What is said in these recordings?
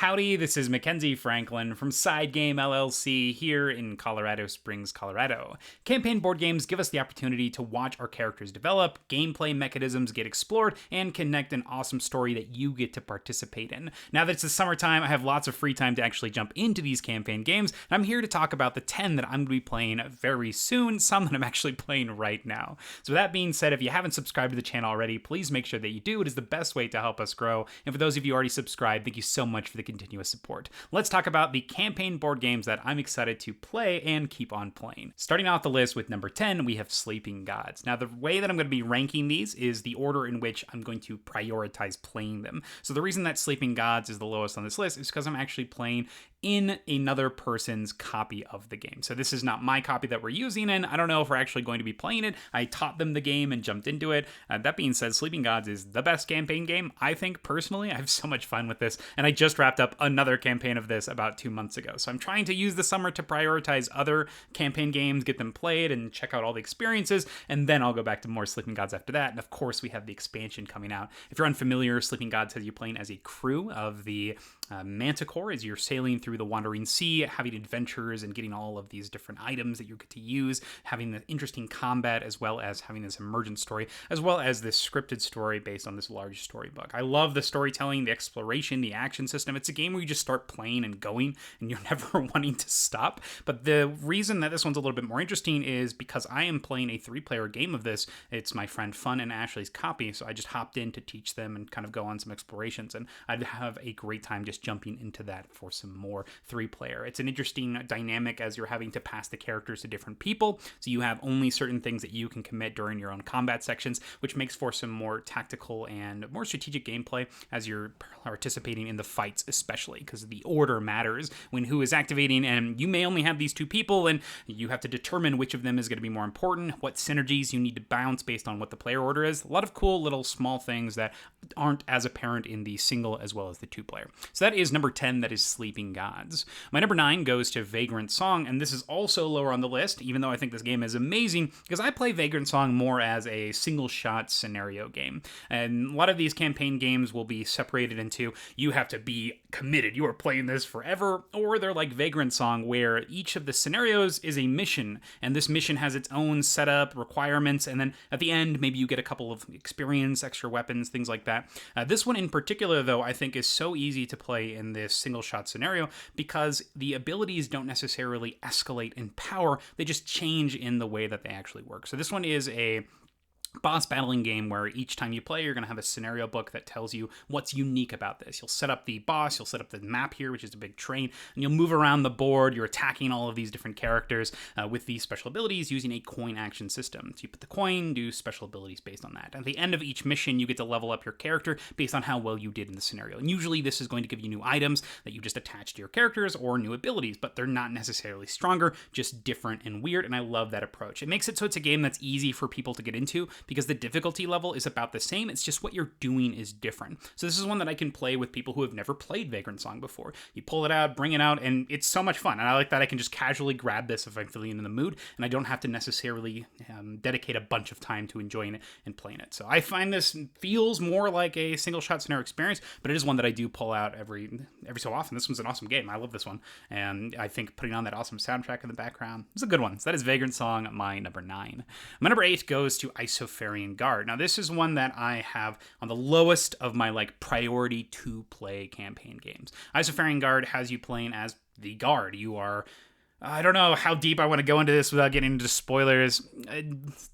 Howdy, this is Mackenzie Franklin from SideGame LLC here in Colorado Springs, Colorado. Campaign board games give us the opportunity to watch our characters develop, gameplay mechanisms get explored, and connect an awesome story that you get to participate in. Now that it's the summertime, I have lots of free time to actually jump into these campaign games, and I'm here to talk about the 10 that I'm going to be playing very soon, some that I'm actually playing right now. So with that being said, if you haven't subscribed to the channel already, please make sure that you do. It is the best way to help us grow, and for those of you already subscribed, thank you so much for the continuous support. Let's talk about the campaign board games that I'm excited to play and keep on playing. Starting out the list with number 10, we have Sleeping Gods. Now, the way that I'm going to be ranking these is the order in which I'm going to prioritize playing them. So the reason that Sleeping Gods is the lowest on this list is because I'm actually playing in another person's copy of the game. So this is not my copy that we're using, and I don't know if we're actually going to be playing it. I taught them the game and jumped into it. That being said, Sleeping Gods is the best campaign game, I think, personally. I have so much fun with this, and I just wrapped up another campaign of this about 2 months ago. So I'm trying to use the summer to prioritize other campaign games, get them played, and check out all the experiences, and then I'll go back to more Sleeping Gods after that. And of course, we have the expansion coming out. If you're unfamiliar, Sleeping Gods has you playing as a crew of the Manticore as you're sailing through the Wandering Sea, having adventures and getting all of these different items that you get to use, having the interesting combat, as well as having this emergent story, as well as this scripted story based on this large storybook. I love the storytelling, the exploration, the action system. It's a game where you just start playing and going, and you're never wanting to stop. But the reason that this one's a little bit more interesting is because I am playing a 3-player game of this. It's my friend Fun and Ashley's copy, so I just hopped in to teach them and kind of go on some explorations, and I'd have a great time just jumping into that for some more 3-player. It's an interesting dynamic as you're having to pass the characters to different people, so you have only certain things that you can commit during your own combat sections, which makes for some more tactical and more strategic gameplay as you're participating in the fights, especially because the order matters when who is activating, and you may only have these 2 people, and you have to determine which of them is going to be more important, what synergies you need to bounce based on what the player order is. A lot of cool little small things that aren't as apparent in the single as well as the 2-player. So that is number 10, that is Sleeping Gods. My number 9 goes to Vagrant Song, and this is also lower on the list, even though I think this game is amazing, because I play Vagrant Song more as a single-shot scenario game. And a lot of these campaign games will be separated into, you have to be committed, you are playing this forever, or they're like Vagrant Song, where each of the scenarios is a mission, and this mission has its own setup, requirements, and then at the end, maybe you get a couple of experience, extra weapons, things like that. This one in particular, though, I think is so easy to play in this single-shot scenario because the abilities don't necessarily escalate in power, they just change in the way that they actually work. So this one is a boss battling game where each time you play, you're going to have a scenario book that tells you what's unique about this. You'll set up the boss, you'll set up the map here, which is a big train, and you'll move around the board. You're attacking all of these different characters with these special abilities using a coin action system. So you put the coin, do special abilities based on that. At the end of each mission, you get to level up your character based on how well you did in the scenario. And usually this is going to give you new items that you just attach to your characters or new abilities, but they're not necessarily stronger, just different and weird, and I love that approach. It makes it so it's a game that's easy for people to get into because the difficulty level is about the same. It's just what you're doing is different. So this is one that I can play with people who have never played Vagrant Song before. You pull it out, bring it out, and it's so much fun. And I like that I can just casually grab this if I'm feeling in the mood, and I don't have to necessarily dedicate a bunch of time to enjoying it and playing it. So I find this feels more like a single-shot scenario experience, but it is one that I do pull out every so often. This one's an awesome game. I love this one. And I think putting on that awesome soundtrack in the background is a good one. So that is Vagrant Song, my number 9. My number 8 goes to Isofarian Guard. Now, this is one that I have on the lowest of my priority to play campaign games. Isofarian Guard has you playing as the Guard. You are, I don't know how deep I want to go into this without getting into spoilers.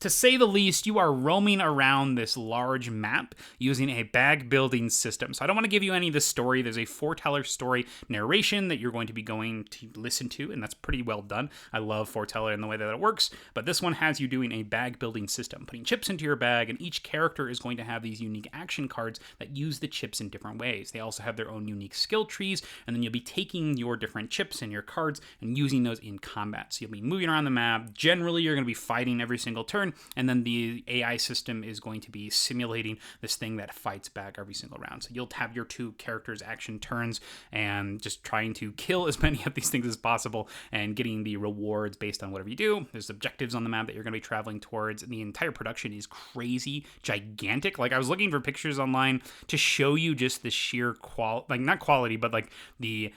To say the least, you are roaming around this large map using a bag building system. So I don't want to give you any of the story. There's a foreteller story narration that you're going to be going to listen to, and that's pretty well done. I love foreteller and the way that it works, but this one has you doing a bag building system, putting chips into your bag, and each character is going to have these unique action cards that use the chips in different ways. They also have their own unique skill trees, and then you'll be taking your different chips and your cards and using those scenarios in combat. So you'll be moving around the map. Generally, you're going to be fighting every single turn, and then the AI system is going to be simulating this thing that fights back every single round. So you'll have your 2 characters' action turns and just trying to kill as many of these things as possible and getting the rewards based on whatever you do. There's objectives on the map that you're going to be traveling towards, and the entire production is crazy, gigantic. Like, I was looking for pictures online to show you just the sheer not quality, but like the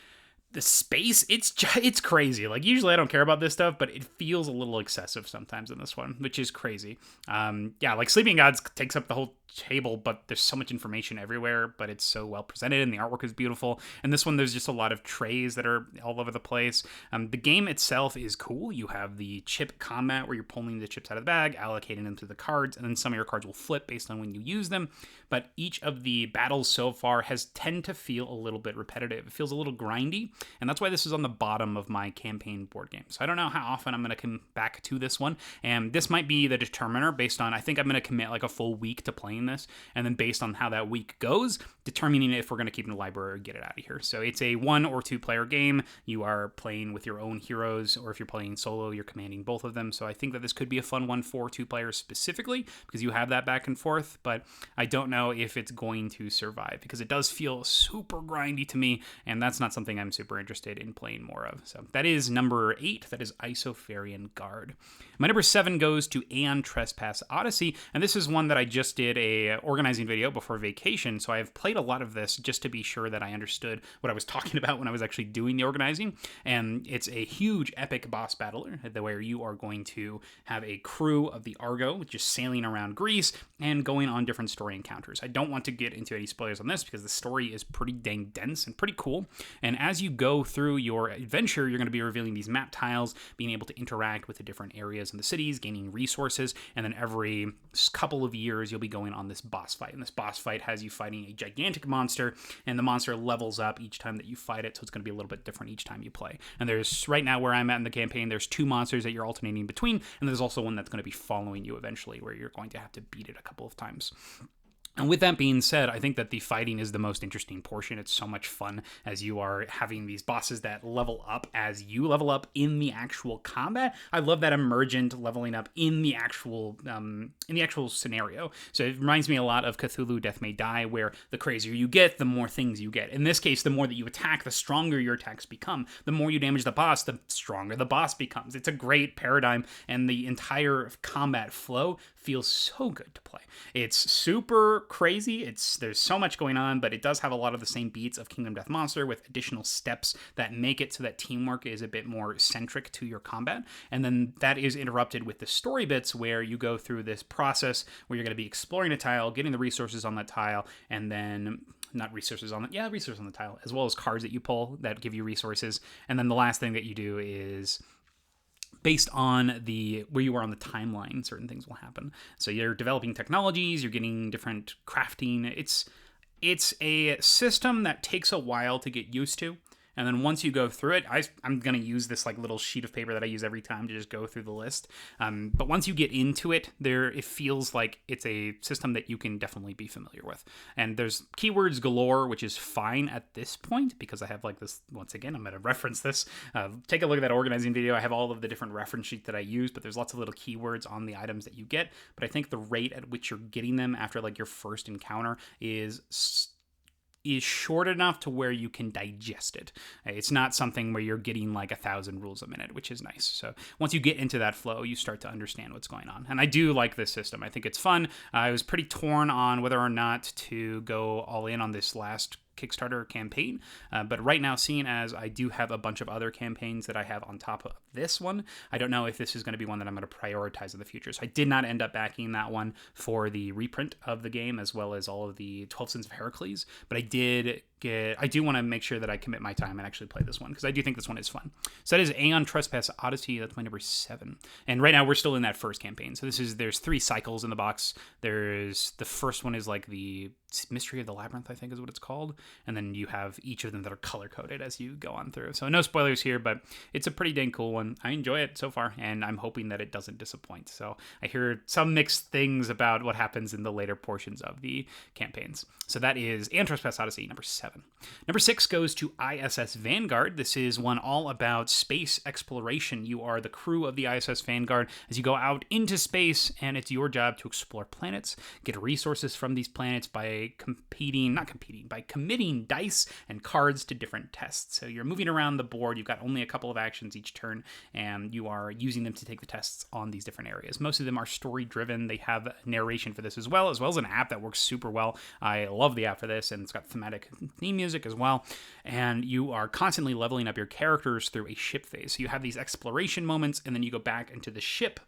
space. It's crazy. Like, usually I don't care about this stuff, but it feels a little excessive sometimes in this one, which is crazy. Yeah, like Sleeping Gods takes up the whole table, but there's so much information everywhere, but it's so well presented and the artwork is beautiful. And this one, there's just a lot of trays that are all over the place. The game itself is cool. You have the chip combat where you're pulling the chips out of the bag, allocating them to the cards, and then some of your cards will flip based on when you use them. But each of the battles so far tend to feel a little bit repetitive. It feels a little grindy, and that's why this is on the bottom of my campaign board game. So I don't know how often I'm going to come back to this one, and this might be the determiner based on, I think I'm going to commit like a full week to playing this, and then based on how that week goes, determining if we're going to keep it in the library or get it out of here. So it's a 1 or 2 player game. You are playing with your own heroes, or if you're playing solo, you're commanding both of them. So I think that this could be a fun one for 2 players specifically, because you have that back and forth, but I don't know if it's going to survive, because it does feel super grindy to me, and that's not something I'm super interested in playing more of. So that is number 8. That is Isofarian Guard. My number 7 goes to Aeon Trespass Odyssey, and this is one that I just did a organizing video before vacation, so I've played a lot of this just to be sure that I understood what I was talking about when I was actually doing the organizing. And it's a huge epic boss battler where you are going to have a crew of the Argo just sailing around Greece and going on different story encounters. I don't want to get into any spoilers on this because the story is pretty dang dense and pretty cool. And as you go through your adventure, you're going to be revealing these map tiles, being able to interact with the different areas in the cities, gaining resources, and then every couple of years you'll be going on this boss fight. And this boss fight has you fighting a gigantic monster, and the monster levels up each time that you fight it, so it's going to be a little bit different each time you play. And there's, right now where I'm at in the campaign, there's 2 monsters that you're alternating between, and there's also one that's going to be following you eventually, where you're going to have to beat it a couple of times. And with that being said, I think that the fighting is the most interesting portion. It's so much fun as you are having these bosses that level up as you level up in the actual combat. I love that emergent leveling up in the actual scenario. So it reminds me a lot of Cthulhu Death May Die, where the crazier you get, the more things you get. In this case, the more that you attack, the stronger your attacks become. The more you damage the boss, the stronger the boss becomes. It's a great paradigm, and the entire combat flow feels so good to play. It's super crazy. There's so much going on, but it does have a lot of the same beats of Kingdom Death Monster with additional steps that make it so that teamwork is a bit more centric to your combat. And then that is interrupted with the story bits where you go through this process where you're going to be exploring a tile, getting the resources on that tile, and then resources on the tile, as well as cards that you pull that give you resources. And then the last thing that you do is based on where you are on the timeline, certain things will happen. So you're developing technologies, you're getting different crafting. It's a system that takes a while to get used to. And then once you go through it, I'm going to use this like little sheet of paper that I use every time to just go through the list. But once you get into it, it feels like it's a system that you can definitely be familiar with. And there's keywords galore, which is fine at this point because I have like this, once again, I'm going to reference this. Take a look at that organizing video. I have all of the different reference sheets that I use, but there's lots of little keywords on the items that you get. But I think the rate at which you're getting them after like your first encounter is short enough to where you can digest it. It's not something where you're getting like 1,000 rules a minute, which is nice. So once you get into that flow, you start to understand what's going on. And I do like this system. I think it's fun. I was pretty torn on whether or not to go all in on this last Kickstarter campaign, but right now, seeing as I do have a bunch of other campaigns that I have on top of this one, I don't know if this is going to be one that I'm going to prioritize in the future. So I did not end up backing that one for the reprint of the game, as well as all of the 12 Sins of Heracles, but I do want to make sure that I commit my time and actually play this one, because I do think this one is fun. So that is Aeon Trespass Odyssey. That's my number 7. And right now we're still in that first campaign. So there's 3 cycles in the box. The first one is like the Mystery of the Labyrinth, I think is what it's called. And then you have each of them that are color-coded as you go on through. So no spoilers here, but it's a pretty dang cool one. I enjoy it so far, and I'm hoping that it doesn't disappoint. So I hear some mixed things about what happens in the later portions of the campaigns. So that is Aeon Trespass Odyssey, number 7. 7. Number 6 goes to ISS Vanguard. This is one all about space exploration. You are the crew of the ISS Vanguard as you go out into space, and it's your job to explore planets, get resources from these planets by by committing dice and cards to different tests. So you're moving around the board. You've got only a couple of actions each turn, and you are using them to take the tests on these different areas. Most of them are story-driven. They have narration for this as well as an app that works super well. I love the app for this, and it's got thematic theme music as well. And you are constantly leveling up your characters through a ship phase. So you have these exploration moments, and then you go back into the ship,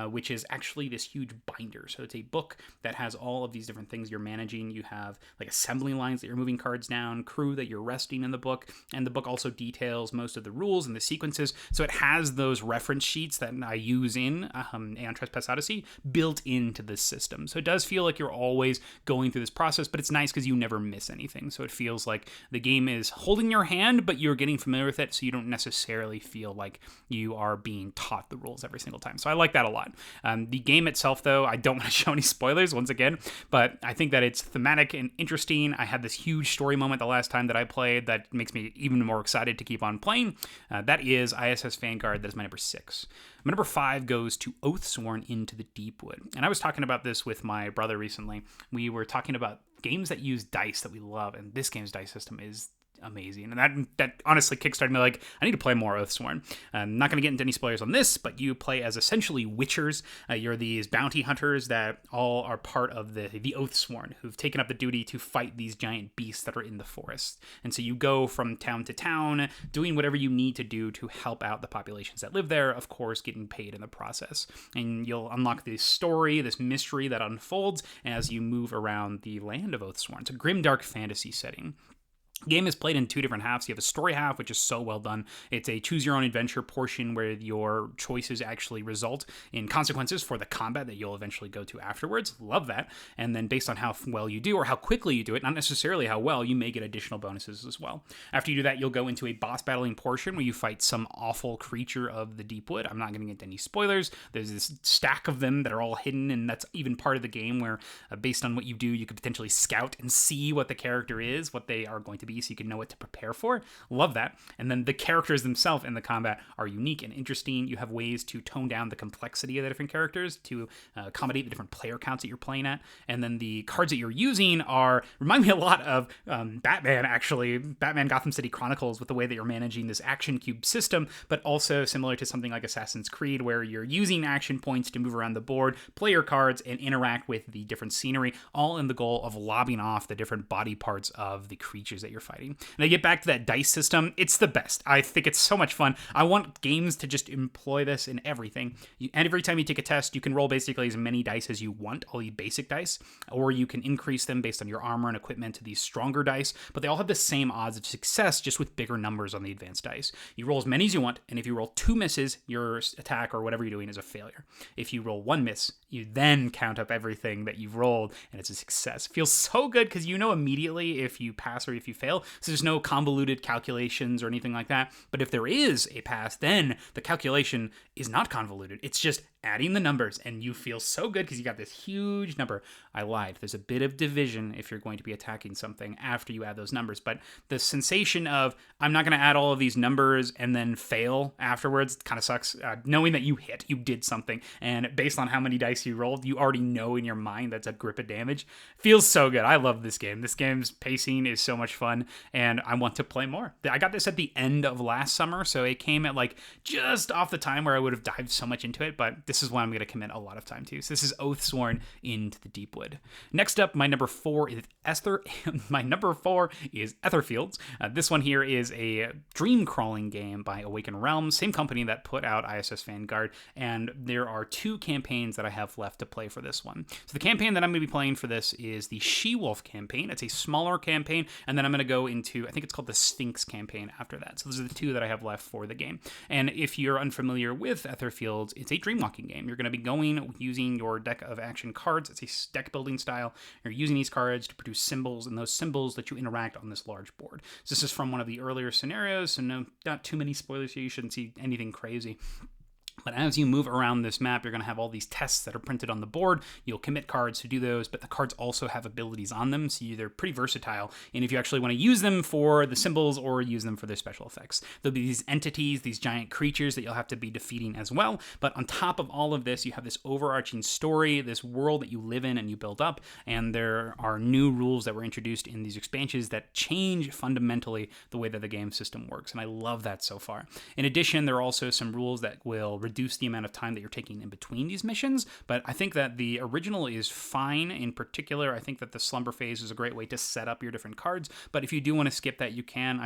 which is actually this huge binder. So it's a book that has all of these different things you're managing. You have like assembly lines that you're moving cards down, crew that you're resting in the book, and the book also details most of the rules and the sequences. So it has those reference sheets that I use in Aeon Trespass Odyssey built into this system. So it does feel like you're always going through this process, but it's nice because you never miss anything. So it feels like the game is holding your hand, but you're getting familiar with it, so you don't necessarily feel like you are being taught the rules every single time. So I like that a lot. The game itself, though, I don't want to show any spoilers once again, but I think that it's thematic and interesting. I had this huge story moment the last time that I played that makes me even more excited to keep on playing. That is ISS Vanguard. That is my number 6. My number 5 goes to Oathsworn Into the Deepwood. And I was talking about this with my brother recently. We were talking about games that use dice that we love, and this game's dice system is amazing. And that honestly kickstarted me like, I need to play more Oathsworn. I'm not going to get into any spoilers on this, but you play as essentially witchers. You're these bounty hunters that all are part of the Oathsworn, who've taken up the duty to fight these giant beasts that are in the forest. And so you go from town to town, doing whatever you need to do to help out the populations that live there, of course, getting paid in the process. And you'll unlock this story, this mystery that unfolds as you move around the land of Oathsworn. It's a grimdark fantasy setting. The game is played in 2 different halves. You have a story half, which is so well done. It's a choose-your-own-adventure portion where your choices actually result in consequences for the combat that you'll eventually go to afterwards. Love that. And then based on how well you do or how quickly you do it, not necessarily how well, you may get additional bonuses as well. After you do that, you'll go into a boss battling portion where you fight some awful creature of the Deepwood. I'm not going to get into any spoilers. There's this stack of them that are all hidden, and that's even part of the game where, based on what you do, you could potentially scout and see what the character is, what they are going to be, so you can know what to prepare for. Love that. And then the characters themselves in the combat are unique and interesting. You have ways to tone down the complexity of the different characters to accommodate the different player counts that you're playing at. And then the cards that you're using remind me a lot of Batman, actually. Batman Gotham City Chronicles, with the way that you're managing this action cube system, but also similar to something like Assassin's Creed, where you're using action points to move around the board, play your cards, and interact with the different scenery, all in the goal of lobbing off the different body parts of the creatures that you're fighting. And I get back to that dice system. It's the best. I think it's so much fun. I want games to just employ this in everything. And every time you take a test, you can roll basically as many dice as you want, all the basic dice, or you can increase them based on your armor and equipment to these stronger dice, but they all have the same odds of success, just with bigger numbers on the advanced dice. You roll as many as you want, and if you roll 2 misses, your attack or whatever you're doing is a failure. If you roll 1 miss, you then count up everything that you've rolled, and it's a success. Feels so good because you know immediately if you pass or if you fail. So there's no convoluted calculations or anything like that. But if there is a pass, then the calculation is not convoluted. It's just adding the numbers, and you feel so good because you got this huge number. I lied. There's a bit of division if you're going to be attacking something after you add those numbers, but the sensation of, I'm not going to add all of these numbers and then fail afterwards kind of sucks. Knowing that you did something, and based on how many dice you rolled, you already know in your mind that's a grip of damage. Feels so good. I love this game. This game's pacing is so much fun, and I want to play more. I got this at the end of last summer, so it came at like just off the time where I would have dived so much into it, but this is one I'm going to commit a lot of time to. So this is Oathsworn Into the Deepwood. Next up, my number 4 is Etherfields. This one here is a dream crawling game by Awaken Realms, same company that put out ISS Vanguard, and there are 2 campaigns that I have left to play for this one. So the campaign that I'm going to be playing for this is the She-Wolf campaign. It's a smaller campaign, and then I'm going to go into, I think it's called the Sphinx campaign after that. So those are the 2 that I have left for the game. And if you're unfamiliar with Etherfields, it's a dreamwalking game. You're going to be going using your deck of action cards. It's a deck building style. You're using these cards to produce symbols, and those symbols that you interact on this large board. So this is from one of the earlier scenarios, so not too many spoilers here. You shouldn't see anything crazy. But as you move around this map, you're going to have all these tests that are printed on the board. You'll commit cards to do those, but the cards also have abilities on them, so they're pretty versatile. And if you actually want to use them for the symbols or use them for their special effects, there'll be these entities, these giant creatures that you'll have to be defeating as well. But on top of all of this, you have this overarching story, this world that you live in and you build up, and there are new rules that were introduced in these expansions that change fundamentally the way that the game system works, and I love that so far. In addition, there are also some rules that will reduce the amount of time that you're taking in between these missions, but I think that the original is fine. In particular, I think that the slumber phase is a great way to set up your different cards, but if you do want to skip that, you can.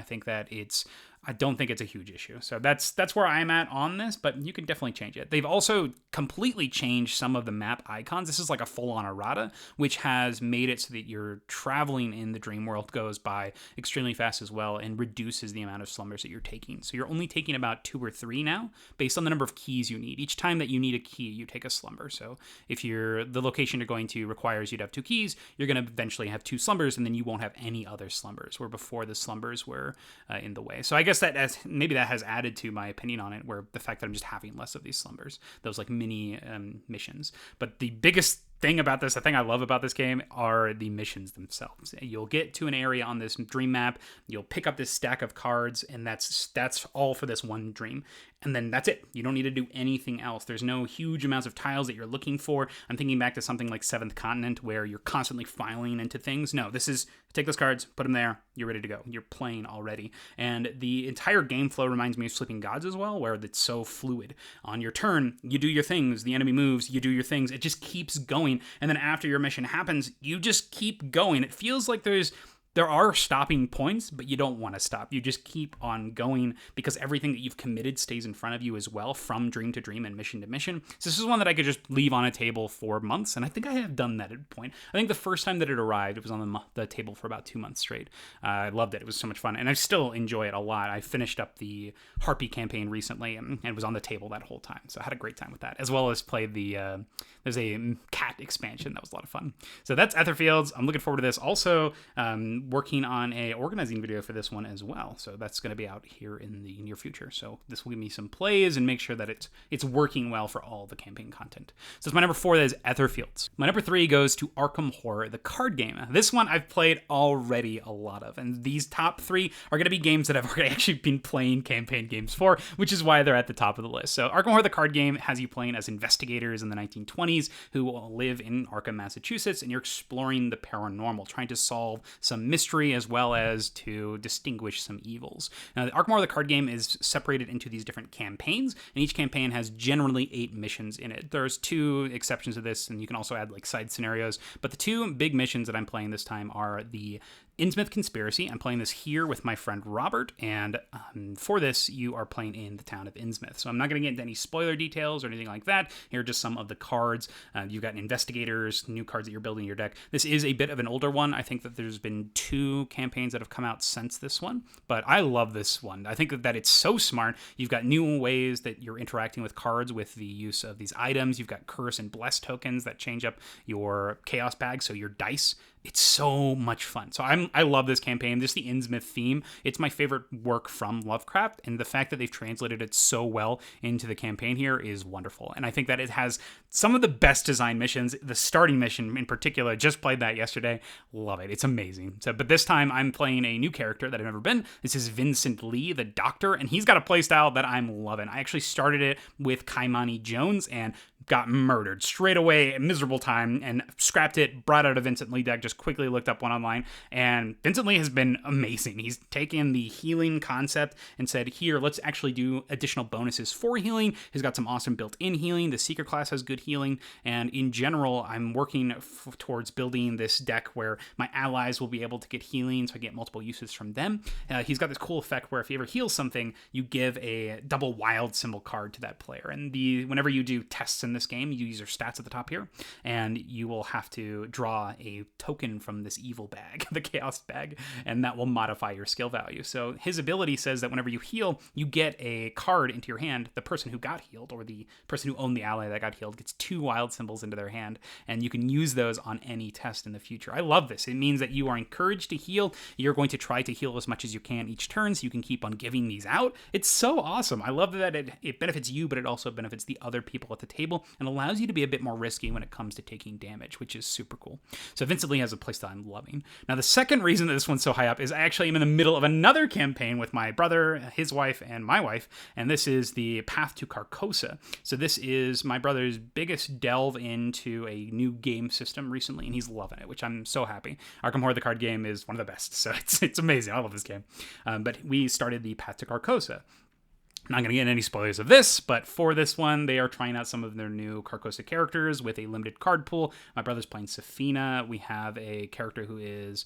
I don't think it's a huge issue. So that's where I'm at on this, but you can definitely change it. They've also completely changed some of the map icons. This is like a full-on errata, which has made it so that your traveling in the dream world goes by extremely fast as well and reduces the amount of slumbers that you're taking. So you're only taking about 2 or 3 now, based on the number of keys you need. Each time that you need a key, you take a slumber. So if the location you're going to requires you to have 2 keys, you're going to eventually have 2 slumbers, and then you won't have any other slumbers, where before the slumbers were in the way. So I guess that maybe that has added to my opinion on it, where the fact that I'm just having less of these slumbers, those like mini missions. But the biggest thing about this, the thing I love about this game, are the missions themselves. You'll get to an area on this dream map, you'll pick up this stack of cards, and that's all for this one dream. And then that's it. You don't need to do anything else. There's no huge amounts of tiles that you're looking for. I'm thinking back to something like Seventh Continent, where you're constantly filing into things. No, this is take those cards, put them there, you're ready to go. You're playing already. And the entire game flow reminds me of Sleeping Gods as well, where it's so fluid. On your turn, you do your things, the enemy moves, you do your things. It just keeps going. And then after your mission happens, you just keep going. It feels like there are stopping points, but you don't want to stop. You just keep on going, because everything that you've committed stays in front of you as well, from dream to dream and mission to mission. So this is one that I could just leave on a table for months, and I think I have done that at a point. I think the first time that it arrived, it was on the table for about 2 months straight. I loved it. It was so much fun, and I still enjoy it a lot. I finished up the Harpy campaign recently, and it was on the table that whole time, so I had a great time with that, as well as played there's a cat expansion that was a lot of fun. So that's Etherfields. I'm looking forward to this. Also, working on a organizing video for this one as well, so that's going to be out here in the near future. So this will give me some plays and make sure that it's working well for all the campaign content. So it's my number 4. That is Etherfields. My number 3 goes to Arkham Horror, the card game. This one I've played already a lot of, and these top 3 are going to be games that I've already actually been playing campaign games for, which is why they're at the top of the list. So Arkham Horror, the card game, has you playing as investigators in the 1920s who live in Arkham, Massachusetts, and you're exploring the paranormal, trying to solve some mystery as well as to distinguish some evils. Now, the Arkham Horror, the card game, is separated into these different campaigns, and each campaign has generally 8 missions in it. There's 2 exceptions to this, and you can also add like side scenarios, but the 2 big missions that I'm playing this time are the Innsmouth Conspiracy. I'm playing this here with my friend Robert, and for this, you are playing in the town of Innsmouth. So I'm not going to get into any spoiler details or anything like that. Here are just some of the cards. You've got investigators, new cards that you're building in your deck. This is a bit of an older one. I think that there's been 2 campaigns that have come out since this one, but I love this one. I think that it's so smart. You've got new ways that you're interacting with cards with the use of these items. You've got Curse and Bless tokens that change up your Chaos bag, so your dice. It's so much fun. So I love this campaign. Just the Innsmouth theme. It's my favorite work from Lovecraft, and the fact that they've translated it so well into the campaign here is wonderful. And I think that it has some of the best design missions. The starting mission in particular, just played that yesterday. Love it. It's amazing. So, but this time I'm playing a new character that I've never been. This is Vincent Lee, the Doctor, and he's got a playstyle that I'm loving. I actually started it with Kaimani Jones and got murdered straight away, a miserable time, and scrapped it, brought out a Vincent Lee deck, just quickly looked up one online, and Vincent Lee has been amazing. He's taken the healing concept and said, here, let's actually do additional bonuses for healing. He's got some awesome built-in healing. The Seeker class has good healing, and in general, I'm working towards building this deck where my allies will be able to get healing, so I get multiple uses from them. He's got this cool effect where if you ever heal something, you give a double wild symbol card to that player, and whenever you do tests in this this game, you use your stats at the top here, and you will have to draw a token from this evil bag, the chaos bag, and that will modify your skill value. So his ability says that whenever you heal, you get a card into your hand. The person who got healed, or the person who owned the ally that got healed, gets 2 wild symbols into their hand, and you can use those on any test in the future. I love this. It means that you are encouraged to heal. You're going to try to heal as much as you can each turn, so you can keep on giving these out. It's so awesome. I love that it benefits you, but it also benefits the other people at the table and allows you to be a bit more risky when it comes to taking damage, which is super cool. So Vincent Lee has a playstyle I'm loving. Now, the second reason that this one's so high up is I actually am in the middle of another campaign with my brother, his wife, and my wife, and this is the Path to Carcosa. So this is my brother's biggest delve into a new game system recently, and he's loving it, which I'm so happy. Arkham Horror, the card game, is one of the best, so it's amazing. I love this game. But we started the Path to Carcosa. I'm not going to get any spoilers of this, but for this one, they are trying out some of their new Carcosa characters with a limited card pool. My brother's playing Safina. We have a character who is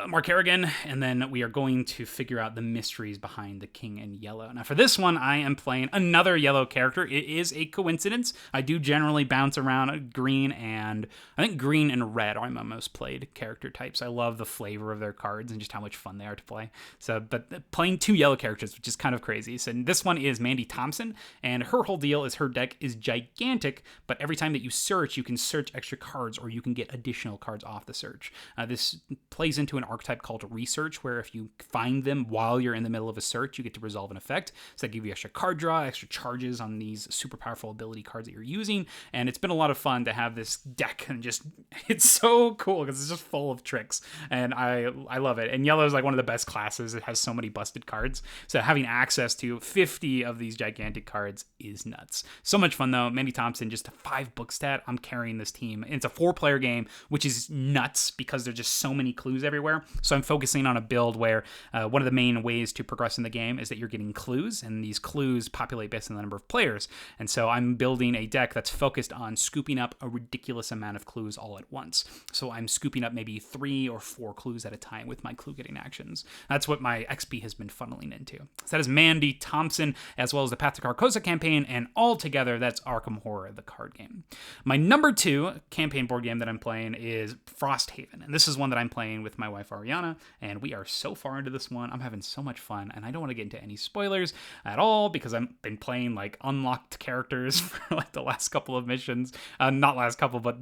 Mark Harrigan, and then we are going to figure out the mysteries behind the King in Yellow. Now, for this one, I am playing another yellow character. It is a coincidence. I do generally bounce around green, and I think green and red are my most played character types. I love the flavor of their cards and just how much fun they are to play. So, but playing 2 yellow characters, which is kind of crazy. So this one is Mandy Thompson, and her whole deal is her deck is gigantic, but every time that you search, you can search extra cards, or you can get additional cards off the search. This plays into an archetype called research, where if you find them while you're in the middle of a search, you get to resolve an effect. So that gives you extra card draw, extra charges on these super powerful ability cards that you're using. And it's been a lot of fun to have this deck, and just, it's so cool because it's just full of tricks. And I love it. And yellow is like one of the best classes. It has so many busted cards. So having access to 50 of these gigantic cards is nuts. So much fun though. Mandy Thompson, just a 5 book stat. I'm carrying this team. And it's a 4-player game, which is nuts because there's just so many clues everywhere. So I'm focusing on a build where one of the main ways to progress in the game is that you're getting clues, and these clues populate based on the number of players. And so I'm building a deck that's focused on scooping up a ridiculous amount of clues all at once. So I'm scooping up maybe 3 or 4 clues at a time with my clue getting actions. That's what my XP has been funneling into. So that is Mandy Thompson, as well as the Path to Carcosa campaign, and all together that's Arkham Horror, the card game. My number 2 campaign board game that I'm playing is Frosthaven, and this is one that I'm playing with my wife Ariana, and we are so far into this one. I'm having so much fun, and I don't want to get into any spoilers at all because I've been playing like unlocked characters for like the last couple of missions. Not last couple, but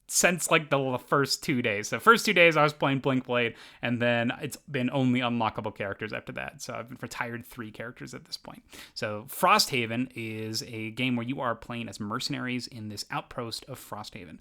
since like the first 2 days. So first 2 days I was playing Blink Blade, and then it's been only unlockable characters after that. So I've retired 3 characters at this point. So Frosthaven is a game where you are playing as mercenaries in this outpost of Frosthaven.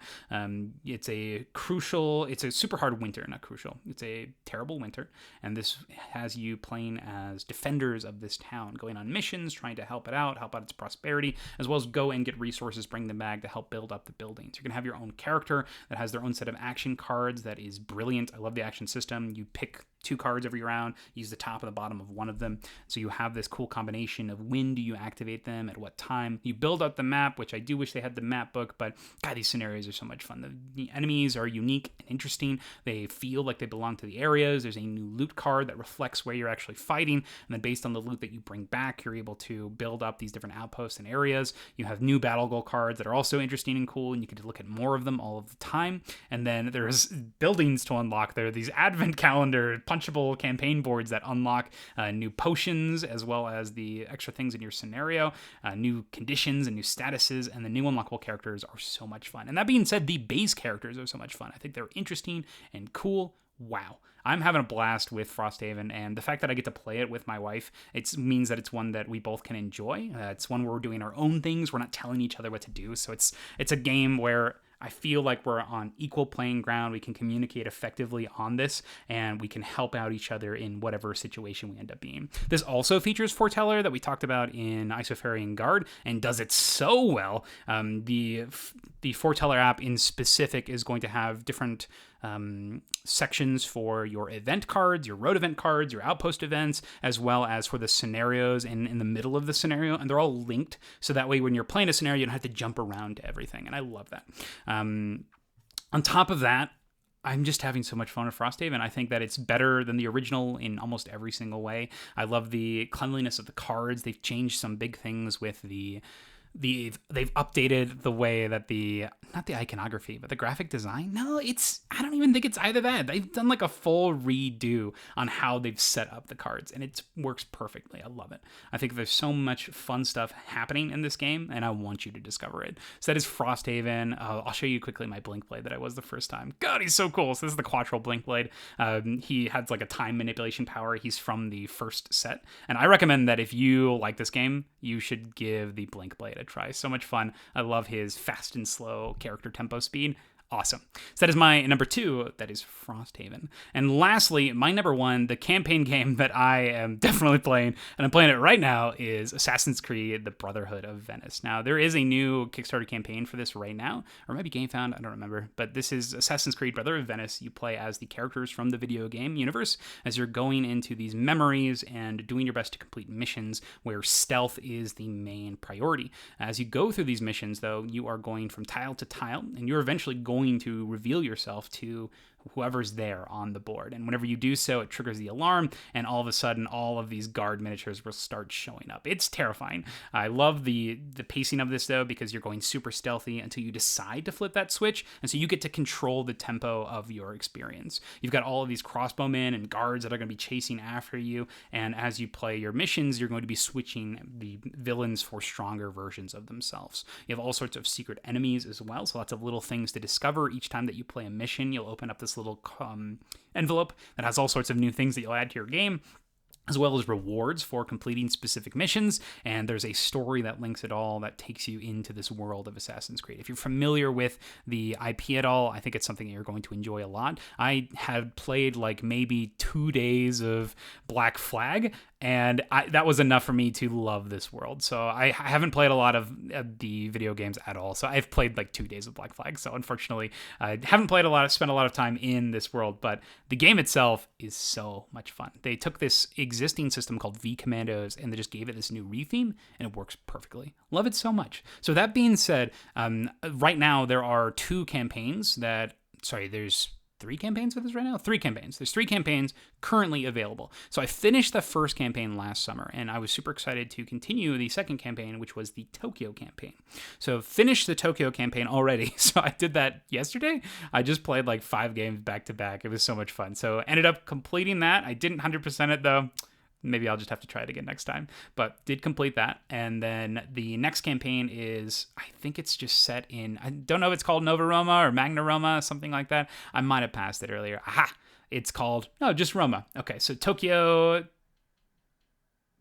It's a super hard winter, not crucial. It's a terrible winter, and this has you playing as defenders of this town, going on missions, trying to help out its prosperity, as well as go and get resources, bring them back to help build up the buildings. You're gonna have your own character that has their own set of action cards that is brilliant. I love the action system. You pick 2 cards every round, use the top and the bottom of one of them. So you have this cool combination of when do you activate them, at what time. You build out the map, which I do wish they had the map book, but God, these scenarios are so much fun. The enemies are unique and interesting. They feel like they belong to the areas. There's a new loot card that reflects where you're actually fighting, and then based on the loot that you bring back, you're able to build up these different outposts and areas. You have new battle goal cards that are also interesting and cool, and you get to look at more of them all of the time. And then there's buildings to unlock. There are these advent calendar punchable campaign boards that unlock new potions, as well as the extra things in your scenario, new conditions and new statuses, and the new unlockable characters are so much fun. And that being said, the base characters are so much fun. I think they're interesting and cool. Wow. I'm having a blast with Frosthaven, and the fact that I get to play it with my wife, it means that it's one that we both can enjoy. It's one where we're doing our own things. We're not telling each other what to do. So it's a game where I feel like we're on equal playing ground. We can communicate effectively on this, and we can help out each other in whatever situation we end up being. This also features Foreteller that we talked about in Isofarian Guard, and does it so well. The Foreteller app in specific is going to have different sections for your event cards, your road event cards, your outpost events, as well as for the scenarios in the middle of the scenario, and they're all linked, so that way when you're playing a scenario, you don't have to jump around to everything, and I love that. On top of that, I'm just having so much fun with Frosthaven. I think that it's better than the original in almost every single way. I love the cleanliness of the cards. They've changed some big things with the they've updated the way that not the iconography, but the graphic design. No, I don't even think it's either that. They've done like a full redo on how they've set up the cards, and it works perfectly. I love it. I think there's so much fun stuff happening in this game, and I want you to discover it. So that is Frosthaven. I'll show you quickly my Blink Blade that I was the first time. God, he's so cool. So this is the Quattro Blink Blade. He has like a time manipulation power. He's from the first set, and I recommend that if you like this game, you should give the Blink Blade a try. So much fun. I love his fast and slow character tempo speed. Awesome. So that is my number 2. That is Frosthaven. And lastly, my number 1, the campaign game that I am definitely playing, and I'm playing it right now, is Assassin's Creed: The Brotherhood of Venice. Now, there is a new Kickstarter campaign for this right now, or maybe GameFound, I don't remember, but this is Assassin's Creed: Brotherhood of Venice. You play as the characters from the video game universe as you're going into these memories and doing your best to complete missions where stealth is the main priority. As you go through these missions, though, you are going from tile to tile, and you're eventually going to reveal yourself to whoever's there on the board. And whenever you do so, it triggers the alarm, and all of a sudden, all of these guard miniatures will start showing up. It's terrifying. I love the pacing of this, though, because you're going super stealthy until you decide to flip that switch, and so you get to control the tempo of your experience. You've got all of these crossbowmen and guards that are going to be chasing after you, and as you play your missions, you're going to be switching the villains for stronger versions of themselves. You have all sorts of secret enemies as well, so lots of little things to discover each time that you play a mission. You'll open up this little envelope that has all sorts of new things that you'll add to your game, as well as rewards for completing specific missions, and there's a story that links it all that takes you into this world of Assassin's Creed. If you're familiar with the IP at all, I think it's something that you're going to enjoy a lot. I had played like maybe 2 days of Black Flag, and that was enough for me to love this world. So I haven't played a lot of the video games at all. So I've played like 2 days of Black Flag. So unfortunately, I haven't spent a lot of time in this world, but the game itself is so much fun. They took this existing system called V Commandos and they just gave it this new retheme, and it works perfectly. Love it so much. So that being said, right now there are 2 campaigns there's 3 campaigns for this right now? 3 campaigns. There's 3 campaigns currently available. So I finished the first campaign last summer, and I was super excited to continue the second campaign, which was the Tokyo campaign. So finished the Tokyo campaign already. So I did that yesterday. I just played like 5 games back to back. It was so much fun. So ended up completing that. I didn't 100% it though. Maybe I'll just have to try it again next time, but did complete that. And then the next campaign is, I think it's just set in, I don't know if it's called Nova Roma or Magna Roma, something like that. I might have passed it earlier. Aha! It's called, no, just Roma. Okay, so Tokyo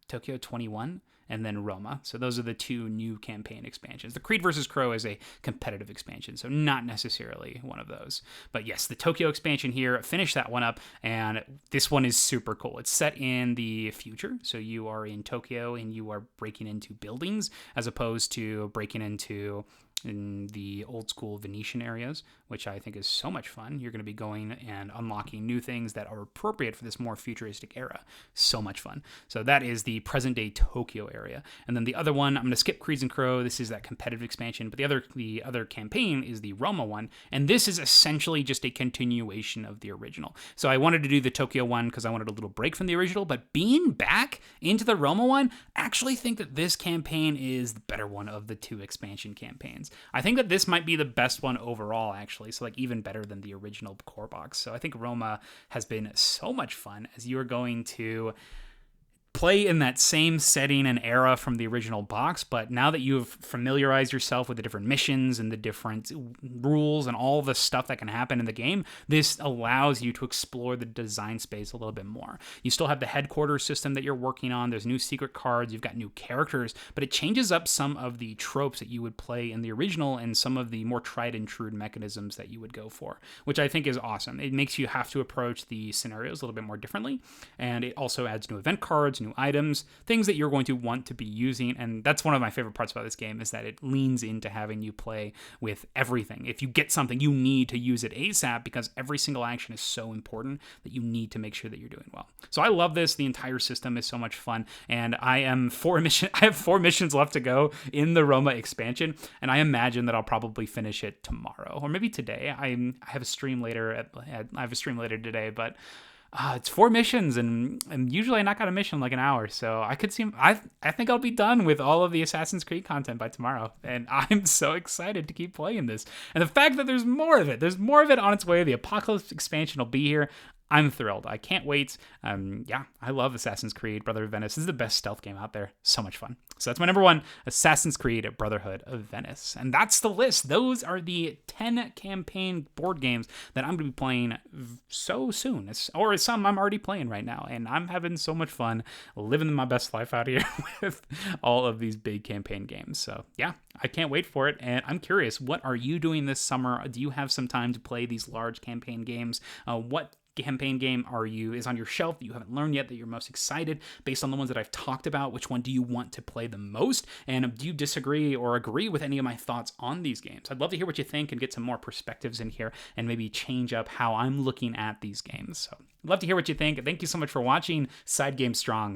21. And then Roma. So those are the 2 new campaign expansions. The Creed vs. Crow is a competitive expansion, so not necessarily one of those. But yes, the Tokyo expansion here, finished that one up, and this one is super cool. It's set in the future, so you are in Tokyo and you are breaking into buildings as opposed to breaking into in the old school Venetian areas, which I think is so much fun. You're going to be going and unlocking new things that are appropriate for this more futuristic era. So much fun. So that is the present day Tokyo area. And then the other one, I'm going to skip Creeds and Crow. This is that competitive expansion, but the other campaign is the Roma one. And this is essentially just a continuation of the original. So I wanted to do the Tokyo one because I wanted a little break from the original, but being back into the Roma one, I actually think that this campaign is the better one of the 2 expansion campaigns. I think that this might be the best one overall, actually. So like even better than the original core box. So I think Roma has been so much fun as you are going to play in that same setting and era from the original box, but now that you've familiarized yourself with the different missions and the different rules and all the stuff that can happen in the game, this allows you to explore the design space a little bit more. You still have the headquarters system that you're working on. There's new secret cards. You've got new characters, but it changes up some of the tropes that you would play in the original and some of the more tried and true mechanisms that you would go for, which I think is awesome. It makes you have to approach the scenarios a little bit more differently, and it also adds new event cards, new items, things that you're going to want to be using. And that's one of my favorite parts about this game, is that it leans into having you play with everything. If you get something, you need to use it ASAP because every single action is so important that you need to make sure that you're doing well. So I love this. The entire system is so much fun, and I have 4 missions left to go in the Roma expansion, and I imagine that I'll probably finish it tomorrow or maybe today. I have a stream later today, but It's 4 missions, and usually I knock out a mission in like an hour, so I think I'll be done with all of the Assassin's Creed content by tomorrow, and I'm so excited to keep playing this. And the fact that there's more of it on its way. The Apocalypse expansion will be here. I'm thrilled. I can't wait. Yeah, I love Assassin's Creed Brotherhood of Venice. This is the best stealth game out there. So much fun. So that's my number one, Assassin's Creed Brotherhood of Venice. And that's the list. Those are the 10 campaign board games that I'm going to be playing so soon. Or some I'm already playing right now. And I'm having so much fun living my best life out here with all of these big campaign games. So yeah, I can't wait for it. And I'm curious, what are you doing this summer? Do you have some time to play these large campaign games? What campaign game is on your shelf that you haven't learned yet, that you're most excited based on the ones that I've talked about? Which one do you want to play the most? And do you disagree or agree with any of my thoughts on these games? I'd love to hear what you think and get some more perspectives in here and maybe change up how I'm looking at these games. So I'd love to hear what you think. Thank you so much for watching SideGame Strong.